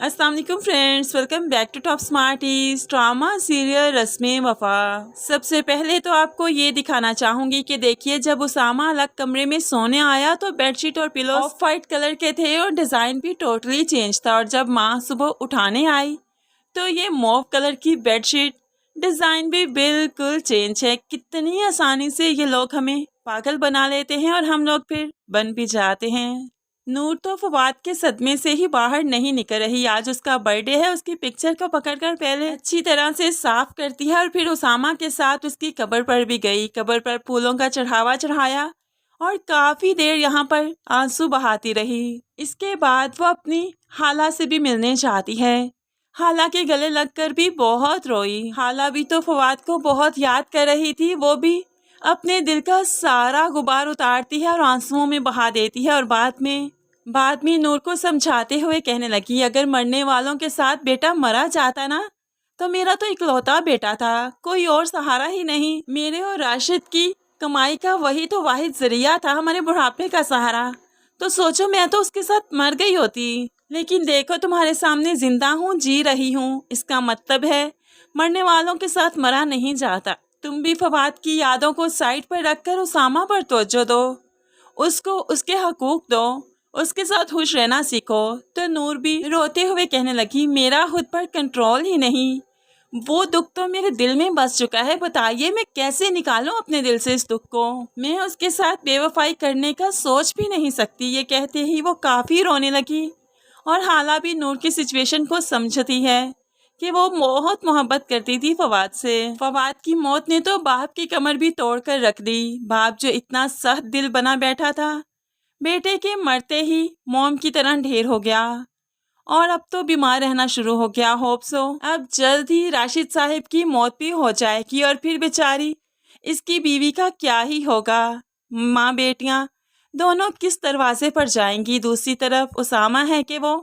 अस्सलाम वालेकुम friends, welcome back to top smarties drama serial Rasmein Wafa. सबसे पहले तो आपको ये दिखाना चाहूंगी कि देखिए, जब उसामा अलग कमरे में सोने आया तो बेडशीट और पिलो ऑफ वाइट कलर के थे और डिजाइन भी टोटली चेंज था। और जब माँ सुबह उठाने आई तो ये मॉव कलर की बेडशीट डिजाइन भी बिल्कुल चेंज है। कितनी आसानी से ये लोग हमें पागल बना लेते हैं और हम लोग फिर बन भी जाते हैं। नूर तो फवाद के सदमे से ही बाहर नहीं निकल रही। आज उसका बर्थडे है। उसकी पिक्चर को पकड़कर पहले अच्छी तरह से साफ करती है और फिर उसामा के साथ उसकी कब्र पर भी गई। कब्र पर फूलों का चढ़ावा चढ़ाया और काफी देर यहाँ पर आंसू बहाती रही। इसके बाद वो अपनी हाला से भी मिलने चाहती है। हाला के गले लगकर भी बहुत रोई। हाला भी तो फवाद को बहुत याद कर रही थी। वो भी अपने दिल का सारा गुबार उतारती है और आंसुओं में बहा देती है। और बाद में नूर को समझाते हुए कहने लगी, अगर मरने वालों के साथ बेटा मरा जाता ना तो मेरा तो इकलौता बेटा था, कोई और सहारा ही नहीं। मेरे और राशिद की कमाई का वही तो वाहिद जरिया था, हमारे बुढ़ापे का सहारा। तो सोचो, मैं तो उसके साथ मर गई होती, लेकिन देखो तुम्हारे सामने जिंदा हूँ, जी रही हूँ। इसका मतलब है मरने वालों के साथ मरा नहीं जाता। तुम भी फवाद की यादों को साइड पर रखकर उसामा पर तवज्जो दो, उसको उसके हकूक दो, उसके साथ खुश रहना सीखो। तो नूर भी रोते हुए कहने लगी, मेरा खुद पर कंट्रोल ही नहीं। वो दुख तो मेरे दिल में बस चुका है। बताइए मैं कैसे निकालूं अपने दिल से इस दुख को। मैं उसके साथ बेवफाई करने का सोच भी नहीं सकती। ये कहते ही वो काफी रोने लगी। और हाला भी नूर की सिचुएशन को समझती है कि वो बहुत मोहब्बत करती थी फवाद से। फवाद की मौत ने तो बाप की कमर भी तोड़ कर रख दी। बाप जो इतना सख्त दिल बना बैठा था, बेटे के मरते ही मोम की तरह ढेर हो गया और अब तो बीमार रहना शुरू हो गया। होप सो अब जल्द ही राशिद साहिब की मौत भी हो जाएगी और फिर बेचारी इसकी बीवी का क्या ही होगा। माँ बेटियां दोनों किस दरवाजे पर जाएंगी। दूसरी तरफ उसामा है कि वो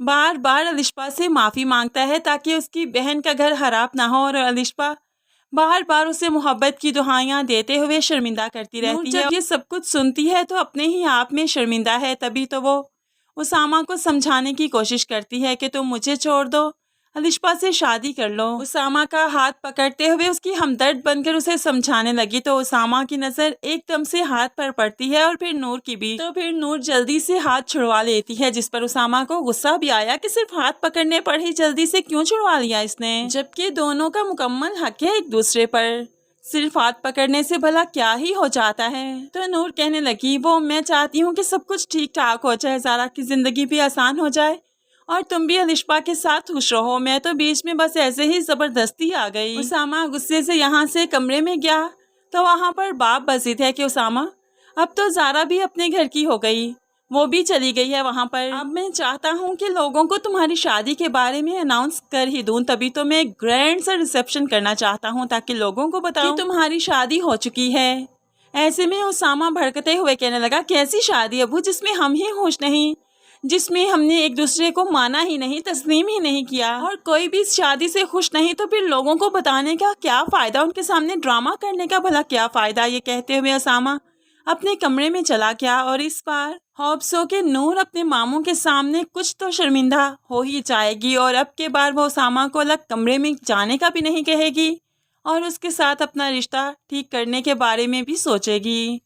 बार बार अलिशा से माफी मांगता है ताकि उसकी बहन का घर खराब ना हो। और अलिशा बार बार उसे मोहब्बत की दुहाइयां देते हुए शर्मिंदा करती रहती है। जब ये सब कुछ सुनती है तो अपने ही आप में शर्मिंदा है। तभी तो वो उसामा को समझाने की कोशिश करती है कि तुम मुझे छोड़ दो, अलिशा से शादी कर लो। उसामा का हाथ पकड़ते हुए उसकी हमदर्द बनकर उसे समझाने लगी तो उसामा की नजर एकदम से हाथ पर पड़ती है और फिर नूर की भी। तो फिर नूर जल्दी से हाथ छुड़वा लेती है, जिस पर उसामा को गुस्सा भी आया कि सिर्फ हाथ पकड़ने पर ही जल्दी से क्यों छुड़वा लिया इसने, जबकि दोनों का मुकम्मल हक है एक दूसरे पर। सिर्फ हाथ पकड़ने से भला क्या ही हो जाता है। तो नूर कहने लगी, वो मैं चाहती हूँ कि सब कुछ ठीक ठाक हो जाए, ज़ारा की जिंदगी भी आसान हो जाए और तुम भी अलिशा के साथ खुश रहो। मैं तो बीच में बस ऐसे ही जबरदस्ती आ गई। उसामा गुस्से से यहाँ से कमरे में गया तो वहाँ पर बाप बसीद है कि उसामा अब तो ज़ारा भी अपने घर की हो गई, वो भी चली गई है वहाँ पर। अब मैं चाहता हूँ कि लोगों को तुम्हारी शादी के बारे में अनाउंस कर ही दूँ। तभी तो मैं ग्रैंड सा रिसेप्शन करना चाहता हूँ ताकि लोगों को बताऊँ कि तुम्हारी शादी हो चुकी है। ऐसे में उसामा भड़कते हुए कहने लगा, कैसी शादी अबू जिसमें हम ही खुश नहीं, जिसमें हमने एक दूसरे को माना ही नहीं, तस्लीम ही नहीं किया और कोई भी शादी से खुश नहीं, तो फिर लोगों को बताने का क्या फायदा, उनके सामने ड्रामा करने का भला क्या फायदा। ये कहते हुए उसामा अपने कमरे में चला गया। और इस बार होप्सो के नूर अपने मामू के सामने कुछ तो शर्मिंदा हो ही जाएगी और अब के बार वो उसामा को अलग कमरे में जाने का भी नहीं कहेगी और उसके साथ अपना रिश्ता ठीक करने के बारे में भी सोचेगी।